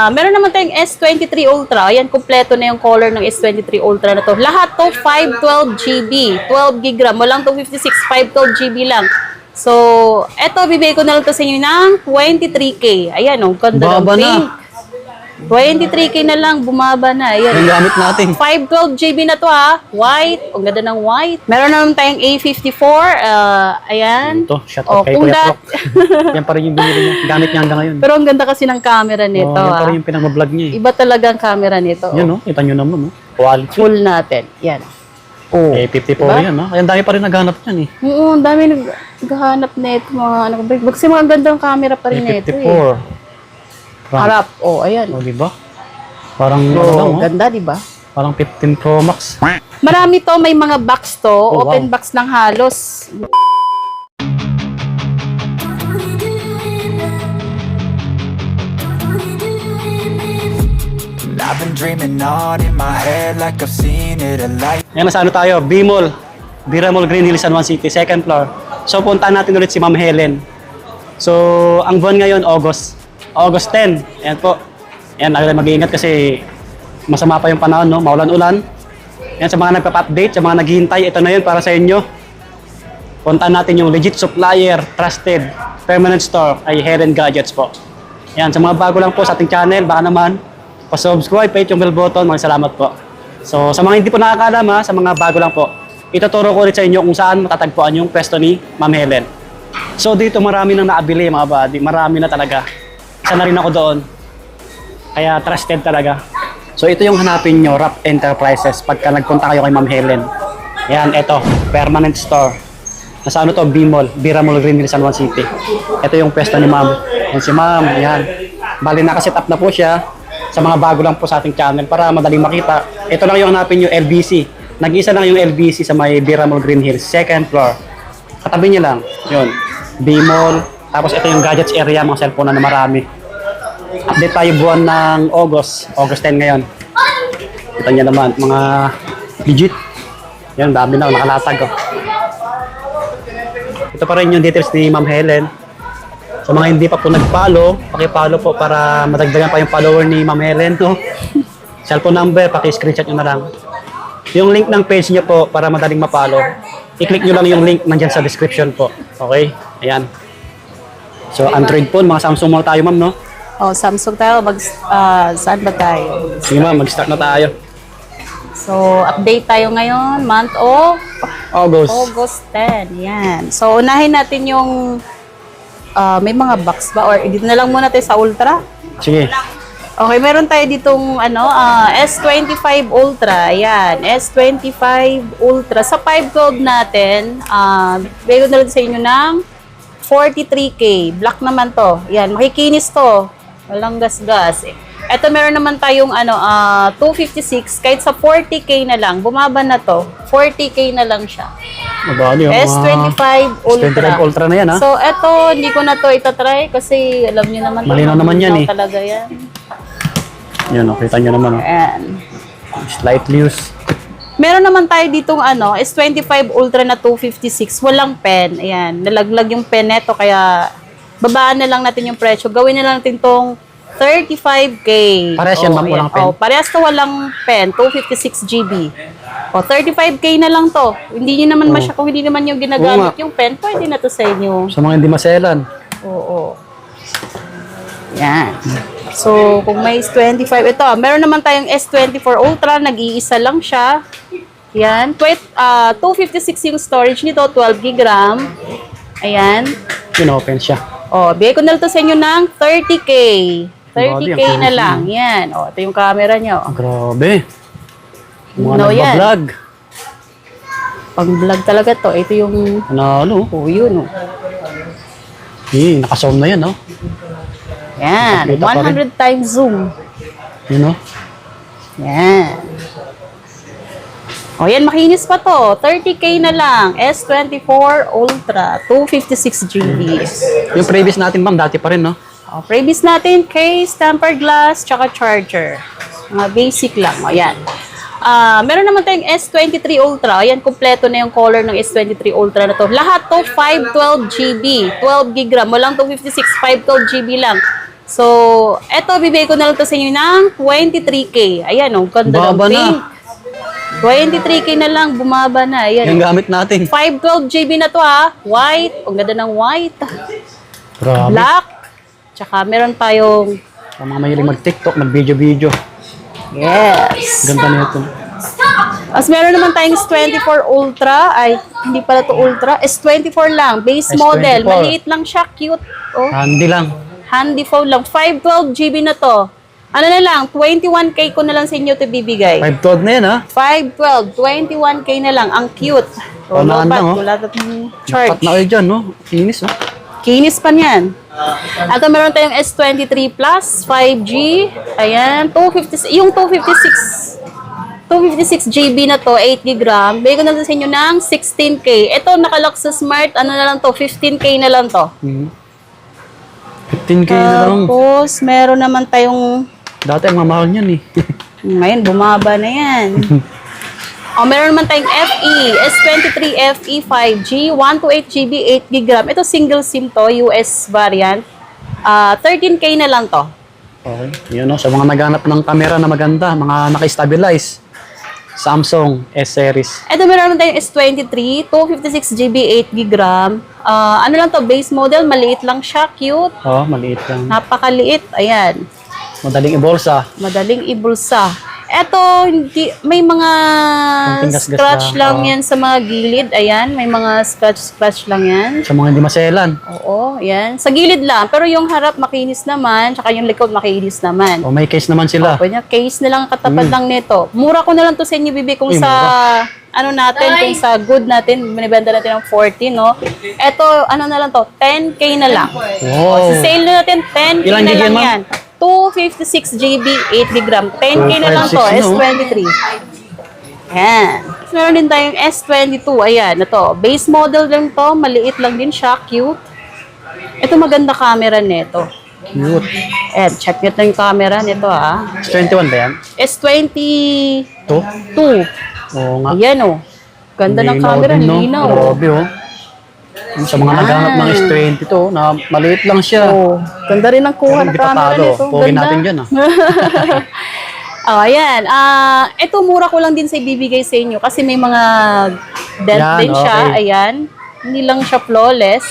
Meron naman tayong S23 Ultra. Ayan, kumpleto na yung color ng S23 Ultra na to. Lahat to 512 GB, 12 GB RAM. Walang 256, 512 GB lang. So, eto, bibigay ko na lang to sa inyo ng 23K. Ayan, oh, ganda ng pink. 23K na lang, bumaba na. Ayan. Yung gamit natin. 512 GB na to ha. White. Ang ganda ng white. Meron naman tayong A54. Ayan. Ito, shout out kay kung Kuya Prok. Yan pa rin yung binili niya. Gamit niya hanggang ngayon. Pero ang ganda kasi ng camera nito. Yan pa rin yung pinag-vlog niya eh. Iba talaga ang camera nito. Yan oh, kita nyo naman oh. Quality. Full natin. Yan. Oh. A54 Diba? yan oh. Kaya ang dami pa rin naghanap yan eh. Oo, ang dami naghahanap nito mga ano. Kasi mga gandang camera pa rin nito eh. A54. Harap. Oh, ayan. O, diba? Parang, ano Oh, lang, oh. ganda, di ba? Parang 15 Pro Max. Marami to, may mga box to. Oh, Open wow. box ng halos. I've been dreaming on in my head like I've seen it a light. Yan, nasa ano tayo? B-Mall. Bira Mall, Green Hills, San Juan City, second floor. So, puntahan natin ulit si Ma'am Helen. So, ang buwan ngayon, August 10. Ayan po. Ayan, mag-iingat kasi masama pa yung panahon, no? Maulan-ulan. Ayan, sa mga nagpa-update, sa mga naghihintay, ito na yun para sa inyo. Puntahan natin yung legit supplier, trusted, permanent store, ay Helen Gadgets po. Ayan, sa mga bago lang po sa ating channel, baka naman, pa-subscribe, pa-hit yung bell button, mga salamat po. So, sa mga hindi po nakakaalam ha, sa mga bago lang po, ituturo ko ulit sa inyo kung saan matatagpuan yung pwesto ni Ma'am Helen. So, dito marami nang naabili mga buddy, marami na talaga. Isa na rin ako doon. Kaya trusted talaga. So, ito yung hanapin nyo, Rap Enterprises, pagka nagpunta kayo kay Ma'am Helen. Yan, ito, permanent store. Nasa ano to, B-Mall, Bira Mall, Green Hills, San Juan City. Ito yung pwesto ni Ma'am. Yan si Ma'am, yan. Bali, nakaset up na po siya sa mga bago lang po sa ating channel para madaling makita. Ito lang yung hanapin nyo, LBC. Nag-isa lang yung LBC sa may Bira Mall, Green Hills, second floor. Katabi niya lang, yun, B-Mall. Tapos ito yung gadgets area, mga cellphone na marami. Update tayo buwan ng August 10 ngayon. Kita niya naman, mga legit. Yan, dami na, nakalatag. Oh. Ito pa rin yung details ni Ma'am Helen. Sa mga hindi pa po nag-follow, paki-follow po para madagdagan pa yung follower ni Ma'am Helen. No? Cellphone number, paki-screenshot nyo na lang. Yung link ng page niyo po para madaling ma-follow, i-click nyo lang yung link nandyan sa description po. Okay? Ayan. So, Android phone, mga Samsung muna tayo, ma'am, no? Oh, Samsung tayo. Saan ba tayo? Sige, ma'am, mag-start na tayo. So, update tayo ngayon, month of August 10. Yan. So, unahin natin yung may mga box ba? Or dito na lang muna tayo sa Ultra. Sige. Okay, meron tayo ditong S25 Ultra. Ayan, S25 Ultra. Sa 512 natin, bigay ko na lang sa inyo ng 43K. Black naman to. Ayan, makikinis to. Walang gas-gas. Ito meron naman tayong 256. Kahit sa 40K na lang, bumaba na to. 40K na lang siya. Mabali, yung S25 Ultra. S25 Ultra na yan, ha? So, eto, hindi ko na to itatry kasi alam niyo naman. Malinaw naman yan, eh. Talaga yan. Yan, oh, kita nyo naman, oh. Ayan. Slightly used. Meron naman tayo ditong S25 Ultra na 256. Walang pen. Ayan. Nalaglag yung pen neto kaya babaan na lang natin yung presyo. Gawin na lang natin tong 35K. Parehas yan, ma'am, walang pen? Oh, parehas to walang pen. 256 GB. O, 35K na lang to. Hindi nyo naman kung hindi naman yung ginagamit yung pen, pwede na to sa inyo. Sa mga hindi maselan. Oo. Yan. So, kung may S25, ito, meron naman tayong S24 Ultra, nag-iisa lang siya. Yan. 256 yung storage nito, 12 GB RAM. Ayan. Pin-open siya. O, bigay ko na lang to sa inyo ng 30K. 30K Grabe, na lang. Yan. O, ito yung camera nyo. Grabe. Mga No, yan. nagbablog. Pang-vlog talaga to. Ito yung, Ano? yun. Naka-zoom na yan, no? Yan. Nakita pa rin. 100 times zoom. Yun, no? Yan. O yan, makinis pa to. 30K na lang. S24 Ultra. 256 GB. Yung previous natin, ma'am, dati pa rin, no? O, previous natin, case, tempered glass, tsaka charger. Mga basic lang. O yan. Meron naman tayong S23 Ultra. Ayan, kumpleto na yung color ng S23 Ultra na to. Lahat to 512 GB. 12 GB RAM. Walang 256, 512 GB lang. So, eto, bibigay ko na lang to sa inyo ng 23K. Ayan, oh, ganda ng Baba na. pink. 23K na lang, bumaba na. Ayan. Yung gamit natin. 512 GB na to ha. White. Ang ganda ng white. Grabe. Black. Tsaka meron tayong, Ang mga mahilig mag-TikTok, mag-video-video. yes. Ganda na ito. As meron naman tayong S24 Ultra. Ay, hindi pala to Ultra. S24 lang. Base S24. model. Maliit lang siya. Cute. Oh. Handy lang. Handy phone lang. 512 GB na to. Ano na lang, 21K ko na lang sa inyo ito bibigay. 512 na yan ha. 512, 21K na lang. Ang cute. Paunahan lang, oh. Wala tatong charge. Pat na kayo dyan, no? Kinis, no? Kinis pa niyan. At meron tayong S23 Plus, 5G. Ayan, 256, yung 256 GB na to, 8 GB RAM. Bigay ko na lang sa inyo ng 16K. Ito, nakalock sa Smart, ano na lang to, 15K na lang to. 15K na lang. Tapos, meron naman tayong Dati ang mamahal niyan eh. ngayon, bumaba na yan. Meron naman tayong FE, S23 FE 5G, 128 GB, 8 GB RAM. Ito single SIM to, US variant. 13K na lang to. Okay. Yun, no? Sa mga naghanap ng camera na maganda, mga naka-stabilize. Samsung S-Series. Ito meron naman tayong S23, 256 GB, 8 GB RAM. Ano lang to, base model, maliit lang siya, cute. Oh, maliit lang. Napakaliit, ayan. Madaling ibolsa. Madaling ibulsa. Eto, hindi, may mga Konting gasgas scratch lang. lang yan sa mga gilid. Ayan, may mga scratch lang yan. Sa mga hindi maselan. Oo, ayan. Sa gilid lang. Pero yung harap makinis naman, tsaka yung likod makinis naman. O may case naman sila. Pwede case na lang katapat lang nito. Mura ko na lang to sa inyo, Bibi, kung Uy, sa ano natin, kung sa good natin, binibenta natin ng 40, no? Eto, ano na lang to, 10K na lang. Wow. Sa sale na natin, 10K Ilang na gig lang yan, ma'am? yan. 256 GB, 8 GB RAM. 10K na lang to, 256, no? S23. Ayan. Meron din tayong S22. Ayan, ito. Base model lang to. Maliit lang din siya. Cute. Ito maganda camera nito. Cute. Ayan, check nyo yung camera nito ha. S21 ba yan? S22. 2? Oo nga. Ayan o. Ganda ng camera. din, no? Linaw. Grabe, oh. Sa mga naghanap ng S22, na maliit lang siya. Oh, ganda rin ang kuha ng Hindi camera patalo. nito. Pogi Ganda. natin dyan, ah. Ayan. Ito mura ko lang din sa ibibigay sa inyo kasi may mga dent Yan, din siya. okay. Ayan. Hindi lang siya flawless.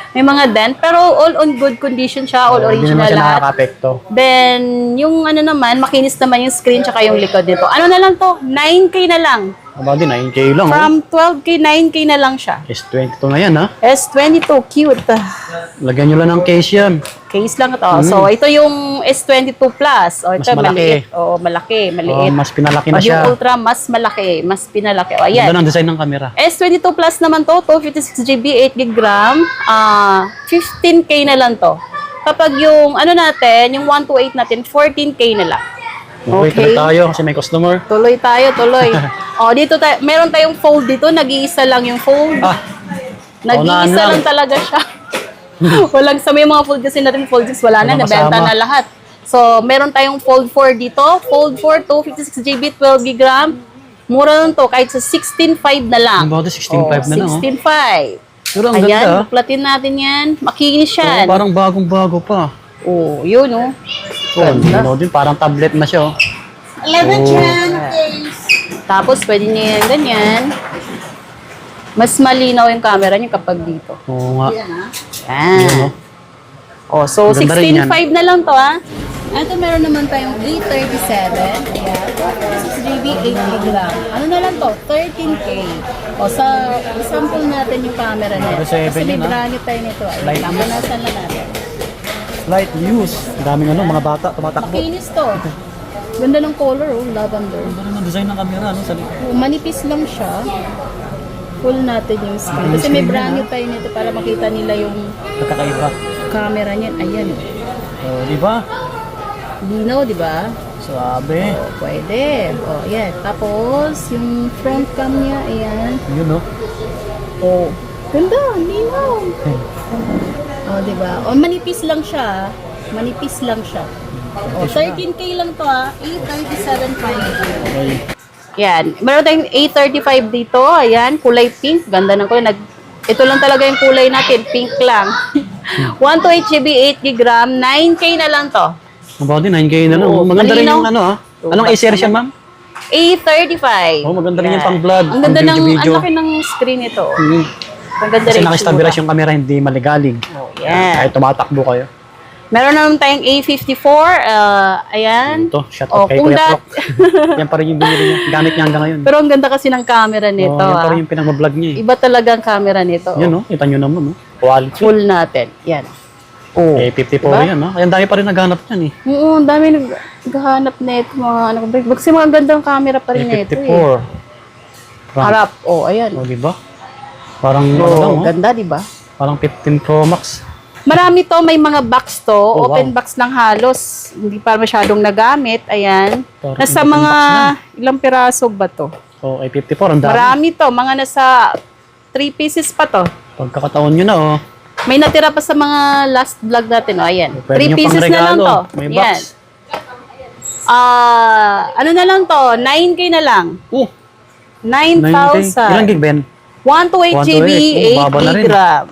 May mga dent, pero all on good condition siya, all Hindi original naman siya lahat. nakaka-apekto. Then, yung ano naman, makinis naman yung screen tsaka yung likod nito. Ano na lang to? 9K na lang. Aba din, 9K lang, oh. From 12K, 9K na lang siya. S22 na yan, ha? S22, cute. Lagyan nyo lang ng case yan. Case lang ito. So, ito yung S22 Plus. O, ito, Mas malaki. maliit. O, malaki, Oh, maliit. mas pinalaki na Pag siya. yung Ultra, mas malaki. Mas pinalaki. O, ayan. Ganda ng design ng camera. S22 Plus naman to, 256 GB, 8 GB RAM. 15K na lang to. Kapag yung, ano natin, yung 128 natin, 14K na lang. Okay, tuloy tayo kasi may customer. Tuloy tayo, tuloy. O, dito tayo, meron tayong fold dito, nag-iisa lang yung fold. Ah, Nag-iisa unahan lang. lang talaga siya. Walang sa may mga fold kasi natin, fold 6, wala na, Walang nabenta kasama. na lahat. So, meron tayong fold 4 dito. Fold 4, 256 GB, 12 GB RAM. Mura lang to, kahit sa 16.5 na lang. Ang bawat 16.5 na lang, oh. 16.5. Pero ang Ayan, ganda, ah. buklatin natin yan. Makikinis yan. Oh, parang bagong-bago pa. Oh, yun oh. Oh, no, din, parang tablet na siya, oh. 11 Tapos, pwede niya yan ganyan. Mas malinaw yung camera niya kapag dito. Oo nga. Yan. Yun, oh. Oh, so Ganda rin yan. 16.5 na lang to, ha? Ito meron naman tayong A37. Ayan. 6 GB, 8 GB RAM. Ano na lang to? 13K. O, sa sample natin yung camera niya. 37 Kasi may yun, ha? brand new tayo nito. Ayan, Light napunasan na natin. Light use. Ang daming ano, mga bata tumatakbo. Makinis to. Ganda ng color, oh, lavender. Ganda rin ang design ng camera, no? Sa likod. Oh, manipis lang siya. Full natin yung screen. Kasi may brand new tayo nito para makita nila yung Nagkakaiba. camera niya. Ayan. Oh, di ba? Linaw, di ba? Sabi. O, pwede. O, ayan. Tapos, yung front cam niya, ayan. Yun, no? O, ganda. Linaw. O, di ba? O, manipis lang siya. Manipis lang siya. O, 13K lang to, ha. A37 Okay. Yan. Meron tayong A35 dito. Ayan, kulay pink. Ganda ng kulay. Ito lang talaga yung kulay natin. Pink lang. 128GB, 8GB RAM, 9K na lang to. About 9K na lang. Oo, Maganda rin malinaw. yung ano Anong A-series yan, ma'am? A35. Oh, maganda rin Yan. yung pang-vlog, Ang ganda ng, pang-video-video. ang laki ng screen ito. Mm. Ang ganda Kasi rin nakastabilize yung camera, hindi maligalig. yan. Kahit tumatakbo kayo. Meron naman tayong A54. Ayan. Ito, shout out kay kung Kuya dat- Prok. Yan pa rin yung binili niya. Gamit niya hanggang ngayon. Pero ang ganda kasi ng camera nito. Yan pa rin yung pinag-vlog niya eh. Iba talaga ang camera nito. Yan no, kita nyo naman no. Quality. Full natin. Yan. Oh. A54 Diba? yan no. Kaya ang dami pa rin naghanap yan eh. Oo, ang dami naghahanap nito mga ano. Kasi mga gandang camera pa rin nito A54. eh. Harap. Oh, ayan. O, diba? Parang ano Oh, lang oh. ganda, di ba? Parang 15 Pro Max. Marami to, may mga box to, Oh, open wow. box lang halos. Hindi pa masyadong nagamit. Ayan. Parang Nasa open mga box ilang piraso ba to? O, A54, ang dami. Marami to, mga nasa 3 pieces pa to. Pagkakataon nyo na oh. May natira pa sa mga last vlog natin, oh, ayan. Pwede 3 nyo pieces na lang pang to. regalo. May Ayan. box. Ano na lang to? 9K na lang. Oh, 9,000. Ilang gig Ben? 128GB, 128. Oh, baba na rin. 8 gram.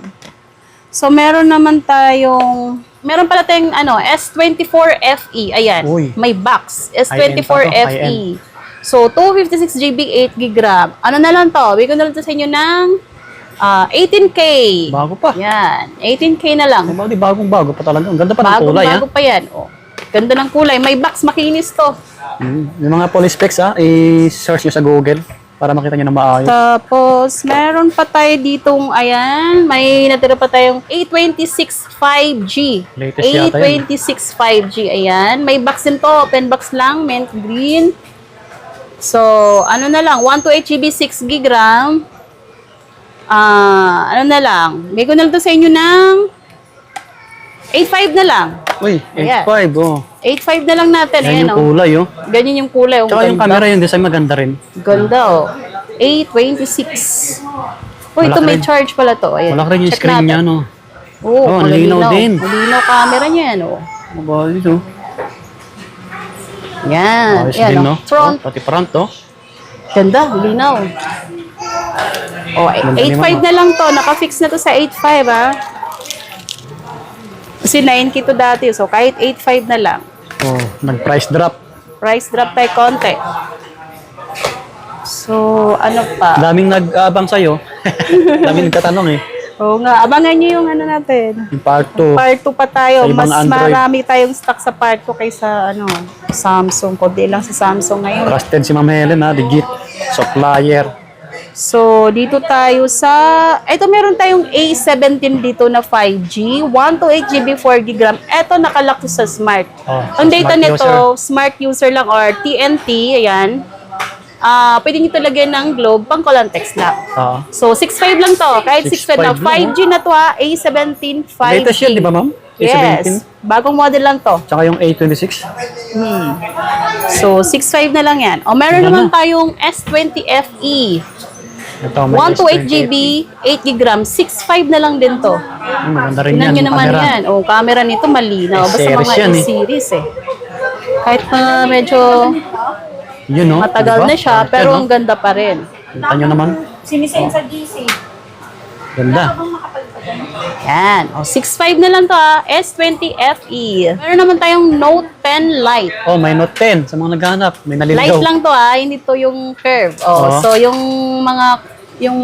So, meron naman tayong, meron pala tayong S24 FE. Ayan, Uy. may box. High-end S24 pa to, FE. So, 256GB, 8GB gram. Ano na lang to? Bigyan ko na lang to sa inyo ng 18K. Bago pa. Yan, 18K na lang. Di bagong-bago pa talaga. Ang ganda pa ng kulay Bago pa yan. Oh. Ganda ng kulay. May box, makinis to. Yung mga police specs i-search nyo sa Google para makita nyo na maayos. Tapos, meron pa tayo ditong, ayan, may natira pa tayong A26 5G. Latest yata yan. A26 5G, ayan. May box din to, open box lang, mint green. So, ano na lang, 128GB, 6GB RAM. Ano na lang, may ko na lang to sa inyo ng 8.5 na lang. Uy, Ayan. 8.5 oh. 8.5 na lang natin, Yan ayan yung oh. kulay oh. Ganyan yung kulay. Oh, Tsaka yung ganda. camera yung design maganda rin. Ganda oh. A26. Oh, ito Malaki may rin. charge pala to. Ayan. Malaki rin yung Check screen natin. niya no. Oo, ang linaw din. Malinaw camera niya yan oh. Mabalis oh. Yan. Ayos Yan din oh. no. Front. Oh, pati front oh. Ganda, linaw. Oh, Ganda 8.5 naman, na lang to. Naka-fix na to sa 8.5 ah. Kasi 9K to dati. So, kahit 8.5 na lang. Oh, nag-price drop. Price drop tayo konti. So, ano pa? Daming nag-aabang sa'yo. Daming nagtatanong eh. Oo nga, abangan nyo yung ano natin. Yung part 2. Part 2 pa tayo. Sa ibang Mas Android. marami tayong stock sa part 2 kaysa Samsung. Kunti lang sa Samsung ngayon. Trusted si Ma'am Helen ha. Legit. Supplier. So, dito tayo sa... Ito, meron tayong A17 dito na 5G. 128GB, 4GB RAM. Ito, nakalock to sa Smart. Oh, Ang sa data smart nito, user. Smart User lang or TNT. Ayan. Pwede nyo lagyan ng globe pang call and text lang. Oo. So, 6.5 lang to. Kahit 6.5 lang. 6.5 lang, 5G na to ha. A17 5G. Latest yun, di ba ma'am? Yes. A17. Bagong model lang to. Tsaka yung A26. So, 6.5 na lang yan. O, meron Ano naman na? tayong S20 FE. Ito, may 128GB, 8GB RAM, 6.5 na lang din to. Maganda rin Tingnan yan. nyo yung naman camera. yan. O, camera nito malinaw. Basta S-series mga yan, eh. E-series eh. Kahit medyo Yun no. matagal Diba? na siya, Yan, pero no? ang ganda pa rin. Kita nyo naman. Sinisend sa GC. Ganda. Yan. O, 6.5 na lang to S20 FE. Meron naman tayong Note 10 Lite. Oh, may Note 10 sa mga naghahanap. May naliligaw. Light lang to hindi to yung curve. Oo. So yung yung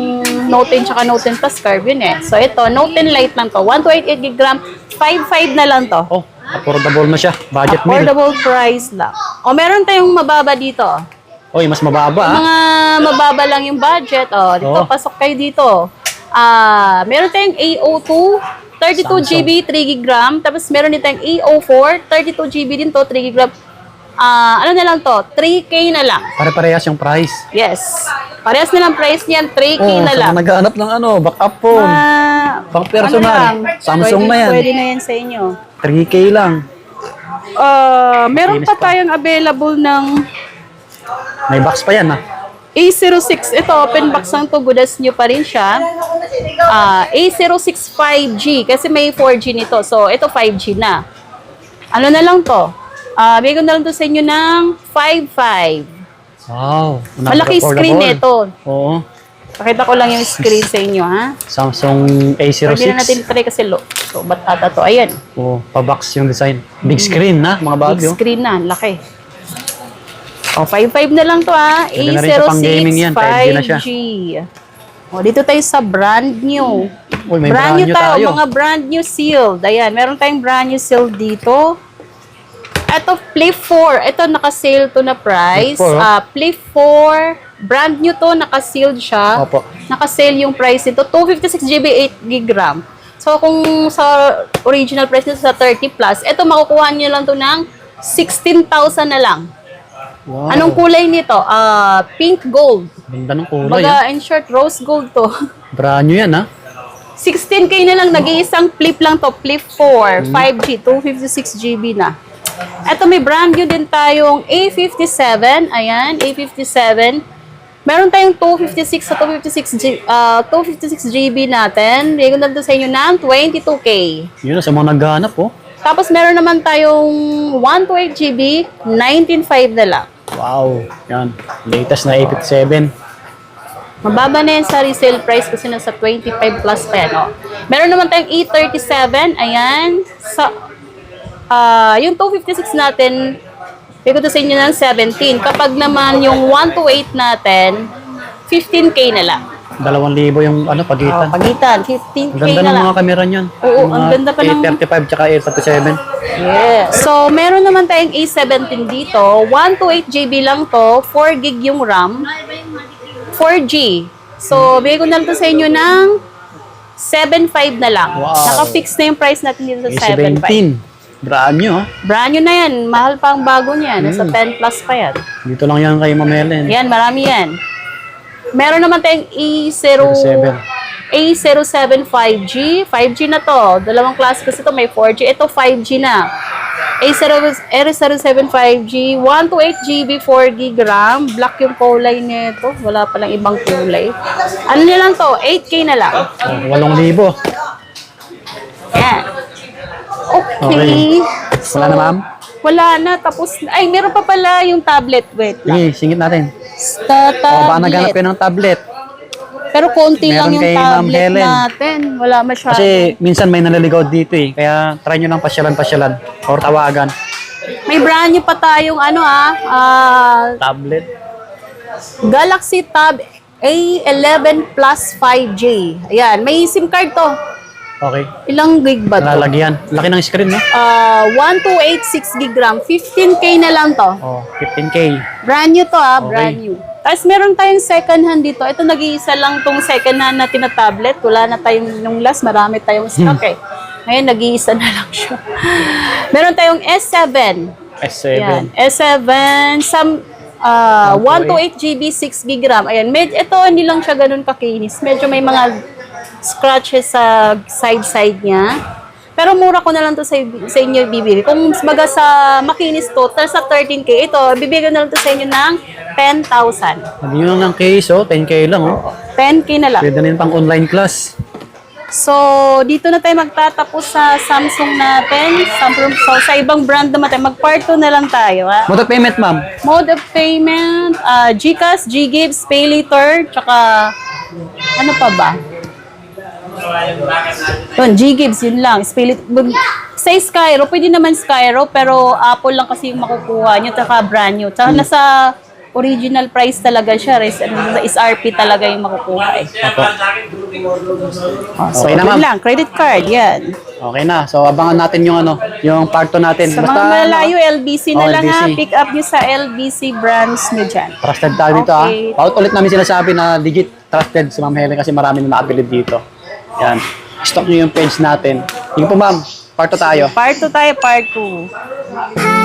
Note 10 tsaka Note 10 Plus curve yun eh. So ito, Note 10 Lite lang to. 128GB RAM, 5.5 na lang to. Oh, affordable na siya. Budget meal. Affordable price lang. O meron tayong mababa dito. Oy, mas mababa ah. Mga mababa lang yung budget. Dito, Oo. pasok kayo dito. Meron tayong A02, 32GB, 3GB RAM. Tapos meron din tayong A04, 32GB din to, 3GB RAM. Ano na lang to? 3K na lang. Pare-parehas yung price. Yes. Parehas na lang price niyan, 3K Oh, na sa lang. mga naghahanap ng backup phone. Pang personal. Samsung na yan. Pwede na yan sa inyo. 3K lang. Meron Linis pa pa. tayong available ng May box pa yan ah. A06. Ito, open box lang to. Good as new pa rin siya. A06 5G. Kasi may 4G nito. So, ito 5G na. Ano na lang to? Bigyan ko na lang to sa inyo ng 5.5. Wow. Malaki screen nito. Oo. Pakita ko lang yung screen sa inyo, ha? Samsung A06. Pwede na natin try kasi ba't ata to? Ayan. Oh, pa-box yung design. Big screen na, mga Big bagyo. screen na, laki. O, 5.5 na lang to, ha? Ganda na rin sa pang-gaming yan, 5G na siya. 5G. O, dito tayo sa brand new. Uy, may Brand new tayo, tayo. mga brand new sealed. Ayan, meron tayong brand new sealed dito. Ito, Flip 4. Ito, naka-sale to na price. Flip 4, Flip 4. Brand new to, naka-sealed siya. Opo. Naka-sale yung price nito. 256GB, 8GB RAM. So, kung sa original price nito sa 30 plus, ito makukuha nyo lang to ng 16,000 na lang. Wow. Anong kulay nito? Pink gold. Ganda ng kulay. Baga, in short, rose gold to. Brand new yan, ha? 16K na lang, nag-iisang flip lang to. Flip 4, 5G, 256GB na. Ito, may brand new din tayong A57. Ayan, A57. Meron tayong 256 sa 256GB natin. Bigyan ko na sa inyo ng 22K. Yun, sa mga naghahanap, oh. Tapos meron naman tayong 128GB, 19.5 na lang. Wow. Yan. Latest na A57. Mababa na yan sa resale price kasi nasa 25 plus pa yan. Oh. Meron naman tayong E37. Ayan. Yung 256 natin, bigyan ko sa inyo ng 17. Kapag naman yung 128 natin, 15K na lang. 2,000 yung pagitan. Pagitan, 15K Ang ganda na ng lang. mga kamera niyan. Oo, Yung ang mga ganda pa ng- A35 tsaka A37. Yes. So, meron naman tayong A17 dito. 128GB lang to. 4GB yung RAM. 4G. So, bigay ko na lang to sa inyo ng 7.5 na lang. Wow. Naka-fix na yung price natin dito sa 7.5. A17. Brand new, ha? Brand new na yan. Mahal pa ang bago niyan. Nasa 10 plus pa yan. Dito lang yan kay Ma'am Helen. Yan, marami yan. Meron naman tayong A07 5G. 5G na to. Dalawang klase kasi ito. May 4G. Ito 5G na. A07 5G. 128GB, 4GB RAM. Black yung kulay nito. Wala palang ibang kulay. Ano na lang to? 8K na lang. 8,000. Yan. Okay. Okay. So, Wala na, ma'am? Wala na. Tapos, ay, meron pa pala yung tablet. Wait lang. Sige, singit natin. Tablet. Baka naghanap kayo ng tablet. Pero konti lang Meron yung kay Ma'am tablet Helen. natin. Wala masyado. Kasi minsan may naliligaw dito, eh. Kaya try nyo lang pasyalan. Or tawagan. May brand new pa tayong Tablet. Galaxy Tab A11 Plus 5G. Ayan, may SIM card to. Okay. Ilang gig ba to? Lalagyan. Laki ng screen, no? 1286 gig RAM. 15K na lang to. Oh, 15K. Brand new to Okay. brand new. Tapos meron tayong second hand dito. Ito nag-iisa lang tong second hand natin na tablet. Wala na tayong nung last, marami tayong stock eh. Ngayon nag-iisa na lang siya. Meron tayong S7. S7. Yan. S7, 128GB, 6GB RAM. Ayan, ito hindi lang siya ganun kakinis. Medyo may mga scratches sa side niya. Pero mura ko na lang to sa inyo bibili. Kung baga sa makinis to, sa 13K, ito, bibigyan na lang to sa inyo ng 10,000. Sabi nyo lang ng case, oh. 10K lang, oh. 10K na lang. Pwede na yun pang online class. So, dito na tayo magtatapos sa Samsung natin. So, sa ibang brand naman tayo. Mag-part 2 na lang tayo. Ha? Mode of payment, ma'am. Mode of payment, GCash, GGives, Pay Later, tsaka ano pa ba? Yun, GGives, yun lang. Sa Skyro, pwede naman Skyro, pero Apple lang kasi yung makukuha nyo, tsaka brand new. Tsaka nasa original price talaga siya. SRP talaga yung makukuha eh. So, Okay na, ma'am. yun lang. Credit card, yan. Okay na. So, abangan natin yung part 2 natin. Sa mga malayo, LBC na Oh, lang ha. LBC. Pick up nyo sa LBC brands nyo dyan. Trusted tayo dito, Okay. ha. Paut ulit namin sinasabi na legit trusted si Ma'am Helen kasi marami na nakabilib dito. Yan. Stock nyo yung page natin. Yung po, ma'am. Part 2 tayo. Part 2 tayo, part 2.